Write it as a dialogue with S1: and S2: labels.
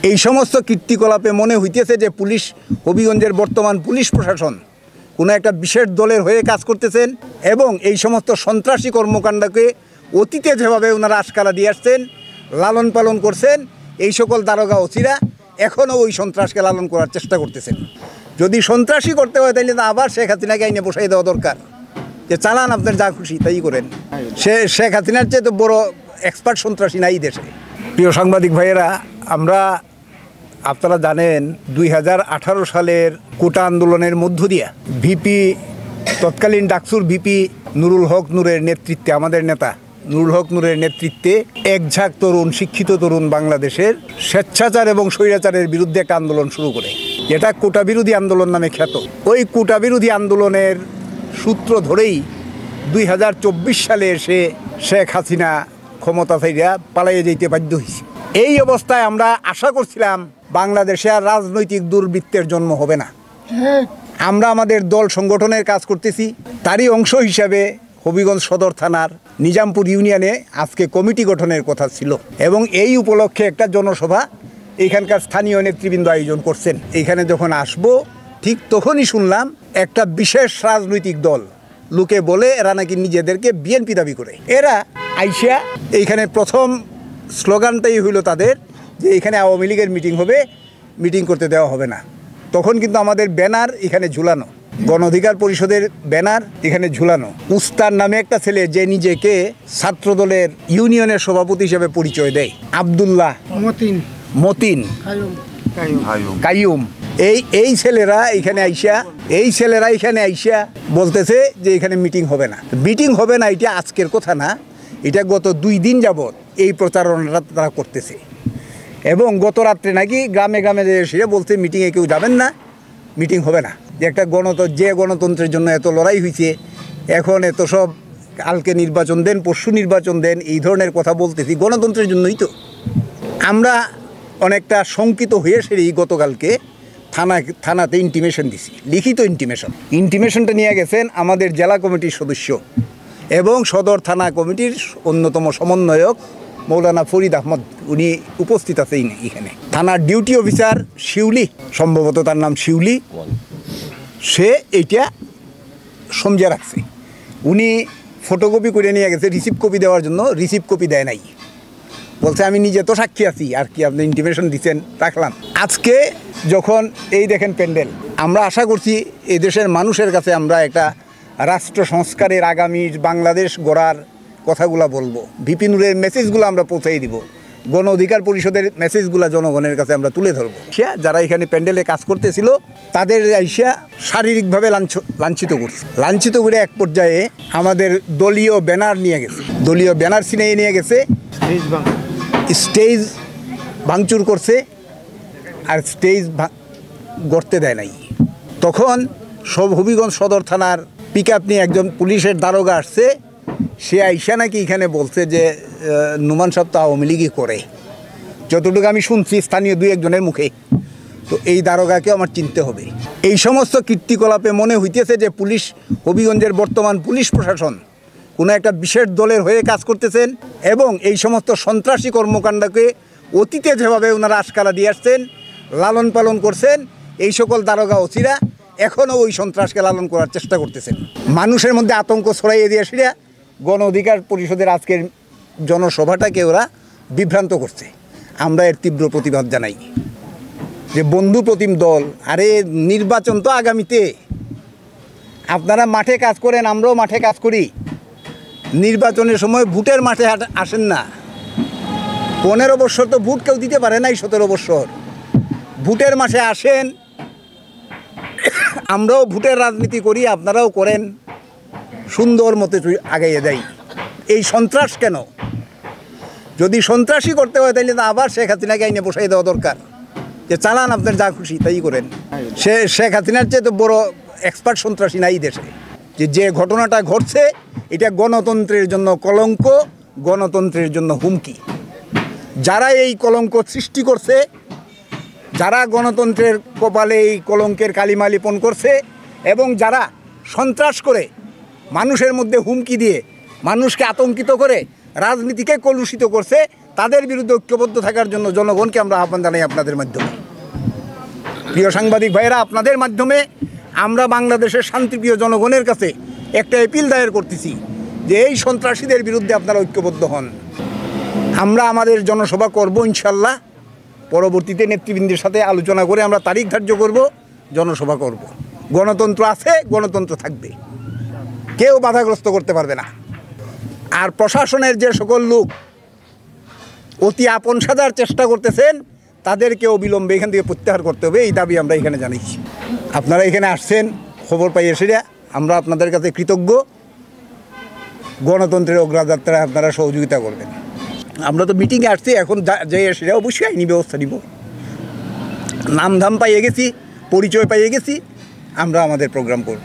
S1: এই সমস্ত কীর্তিকলাপে মনে হইতেছে যে পুলিশ, হবিগঞ্জের বর্তমান পুলিশ প্রশাসন কোনো একটা বিশেষ দলের হয়ে কাজ করতেছেন এবং এই সমস্ত সন্ত্রাসী কর্মকাণ্ডকে অতীতে যেভাবে ওনারা আশকারা দিয়ে আসছেন, লালন পালন করছেন, এই সকল দারোগা ওসিরা এখনও ওই সন্ত্রাসকে লালন করার চেষ্টা করতেছেন। যদি সন্ত্রাসী করতে হয় তাহলে তো আবার শেখ হাসিনাকে আইনে বসাই দেওয়া দরকার, যে চালান আপনার যা খুশি তাই করেন। শেখ হাসিনার চেয়ে তো বড় এক্সপার্ট সন্ত্রাসী নাই দেশে। প্রিয় সাংবাদিক ভাইয়েরা, আপনারা জানেন 2018 সালের কোটা আন্দোলনের মধ্য দিয়া তৎকালীন ডাকসুর ভিপি নুরুল হক নূরের নেতৃত্বে, আমাদের নেতা নুরুল হক নূরের নেতৃত্বে একঝাঁক তরুণ, শিক্ষিত তরুণ বাংলাদেশের স্বেচ্ছাচার এবং স্বৈরাচারের বিরুদ্ধে একটা আন্দোলন শুরু করে, যেটা কোটা বিরোধী আন্দোলন নামে খ্যাত। ওই কোটা বিরোধী আন্দোলনের সূত্র ধরেই 2024 সালে এসে শেখ হাসিনা ক্ষমতা থেকে পালাইয়ে যেতে বাধ্য হয়েছে। এই অবস্থায় আমরা আশা করছিলাম বাংলাদেশে আর রাজনৈতিক দুর্বৃত্তের জন্ম হবে না। আমরা আমাদের দল সংগঠনের কাজ করতেছি, তারই অংশ হিসাবে হবিগঞ্জ সদর থানার নিজামপুর ইউনিয়নে আজকে কমিটি গঠনের কথা ছিল এবং এই উপলক্ষে একটা জনসভা এখানকার স্থানীয় নেতৃবৃন্দ আয়োজন করছেন। এইখানে যখন আসবো ঠিক তখনই শুনলাম একটা বিশেষ রাজনৈতিক দল, লোকে বলে এরা নাকি নিজেদেরকে বিএনপি দাবি করে, এরা আইসা এইখানে প্রথম স্লোগানটাই হইল তাদের যে এখানে আওয়ামী লীগের মিটিং হবে, মিটিং করতে দেওয়া হবে না। তখন কিন্তু আমাদের ব্যানার এখানে ঝুলানো, গণ অধিকার পরিষদের ব্যানার এখানে ঝুলানো। উস্তার নামে একটা ছেলে যে নিজেকে ছাত্রদলের ইউনিয়নের সভাপতি হিসেবে পরিচয় দেয়, আব্দুল্লাহ মতিন কাইয়ুম, এই ছেলেরা এখানে আইসা বলতেছে যে এখানে মিটিং হবে না। মিটিং হবে না এটা আজকের কথা না, এটা গত 2 দিন যাবৎ এই প্রচারণাটা তারা করতেছে এবং গত রাত্রে নাকি গ্রামে গ্রামে এসে বলছে মিটিংয়ে কেউ যাবেন না, মিটিং হবে না। যে একটা গণতন্ত্রের জন্য এত লড়াই হয়েছে, এখন এত সব কালকে নির্বাচন দেন, পরশু নির্বাচন দেন, এই ধরনের কথা বলতেছি গণতন্ত্রের জন্যই তো। আমরা অনেকটা শঙ্কিত হয়ে সেরেই গতকালকে থানাতে ইন্টিমেশন দিছি, লিখিত ইন্টিমেশনটা নিয়ে গেছেন আমাদের জেলা কমিটির সদস্য এবং সদর থানা কমিটির অন্যতম সমন্বয়ক মৌলানা ফরিদ আহমদ, উনি উপস্থিত আছেন এখানে। থানার ডিউটি অফিসার শিউলি, সম্ভবত তার নাম শিউলি, সে এইটা সমঝে রাখছে। উনি ফটোকপি করে নিয়ে গেছে রিসিভ কপি দেওয়ার জন্য, রিসিভ কপি দেয় নাই, বলছে আমি নিজে তো সাক্ষী আছি, আর কি আপনি ইন্টিমেশন দিচ্ছেন রাখলাম। আজকে যখন এই দেখেন প্যান্ডেল, আমরা আশা করছি এই দেশের মানুষের কাছে আমরা একটা রাষ্ট্র সংস্কারের আগামী বাংলাদেশ গড়ার কথাগুলো বলবো, ভিপি নুরের মেসেজগুলো আমরা পৌঁছাই দিব, গণ অধিকার পরিষদের মেসেজগুলো জনগণের কাছে আমরা তুলে ধরবো। যারা এখানে প্যান্ডেলে কাজ করতেছিল তাদের আইসা শারীরিকভাবে লাঞ্ছিত করে এক পর্যায়ে আমাদের দলীয় ব্যানার নিয়ে গেছে, দলীয় ব্যানার ছিনিয়ে নিয়ে গেছে, স্টেজ ভাঙচুর করছে আর স্টেজ গড়তে দেয় নাই। তখন হবিগঞ্জ সদর থানার পিকআপ নিয়ে একজন পুলিশের দারোগা আসছে, সে আইসা নাকি এখানে বলছে যে নুমান সাহেব তো আওয়ামী লীগই করে, যতটুকু আমি শুনছি স্থানীয় 2-1 জনের মুখে। তো এই দারোগাকে আমার চিনতে হবে। এই সমস্ত কীর্তিকলাপে মনে হইতেছে যে হবিগঞ্জের বর্তমান পুলিশ প্রশাসন কোনো একটা বিশেষ দলের হয়ে কাজ করতেছেন এবং এই সমস্ত সন্ত্রাসী কর্মকাণ্ডকে অতীতে যেভাবে ওনারা আশকারা দিয়ে আসছেন, লালন পালন করছেন, এই সকল দারোগা ওসিরা এখনও ওই সন্ত্রাসকে লালন করার চেষ্টা করতেছেন। মানুষের মধ্যে আতঙ্ক ছড়াইয়ে দিয়ে সেটা গণ অধিকার পরিষদের আজকের জনসভাটাকে ওরা বিভ্রান্ত করছে। আমরা এর তীব্র প্রতিবাদ জানাই। যে বন্ধু প্রতিম দল, আরে নির্বাচন তো আগামীতে, আপনারা মাঠে কাজ করেন, আমরাও মাঠে কাজ করি। নির্বাচনের সময় ভোটের মাঠে আসেন না। 15 বছর তো ভোট কেউ দিতে পারে নাই, 17 বছর ভোটের মাঠে আসেন। আমরাও ভোটের রাজনীতি করি, আপনারাও করেন, সুন্দর মতো আগাইয়ে দেয়। এই সন্ত্রাস কেন? যদি সন্ত্রাসী করতে হয় তাহলে তো আবার শেখ হাসিনাকে আইনে বসাই দেওয়া দরকার, যে চালান আপনার যা খুশি তাই করেন। শেখ হাসিনার চেয়ে তো বড় এক্সপার্ট সন্ত্রাসী নাই দেশে। যে ঘটনাটা ঘটছে এটা গণতন্ত্রের জন্য কলঙ্ক, গণতন্ত্রের জন্য হুমকি। যারা এই কলঙ্ক সৃষ্টি করছে, যারা গণতন্ত্রের কপালে এই কলঙ্কের কালিমা লিপন করছে এবং যারা সন্ত্রাস করে মানুষের মধ্যে হুমকি দিয়ে মানুষকে আতঙ্কিত করে রাজনীতিকে কলুষিত করছে, তাদের বিরুদ্ধে ঐক্যবদ্ধ থাকার জন্য জনগণকে আমরা আহ্বান জানাই আপনাদের মাধ্যমে। প্রিয় সাংবাদিক ভাইয়েরা, আপনাদের মাধ্যমে আমরা বাংলাদেশের শান্তিপ্রিয় জনগণের কাছে একটা অ্যাপিল দায়ের করতেছি যে এই সন্ত্রাসীদের বিরুদ্ধে আপনারা ঐক্যবদ্ধ হন। আমরা আমাদের জনসভা করব ইনশাল্লাহ, পরবর্তীতে নেতৃবৃন্দের সাথে আলোচনা করে আমরা তারিখ ধার্য করব, জনসভা করব। গণতন্ত্র আছে, গণতন্ত্র থাকবে, কেউ বাধাগ্রস্ত করতে পারবে না। আর প্রশাসনের যে সকল লোক অতি আপন সাজার চেষ্টা করতেছেন তাদেরকে অবিলম্বে এখান থেকে প্রত্যাহার করতে হবে, এই দাবি আমরা এখানে জানাইছি। আপনারা এখানে আসছেন খবর পাই এসে, আমরা আপনাদের কাছে কৃতজ্ঞ। গণতন্ত্রের অগ্রযাত্রায় আপনারা সহযোগিতা করবেন। আমরা তো মিটিংয়ে আসছি, এখন যে এসে অবশ্যই আইনি ব্যবস্থা নিব। নামধাম পাইয়ে গেছি, পরিচয় পাইয়ে গেছি, আমরা আমাদের প্রোগ্রাম করব।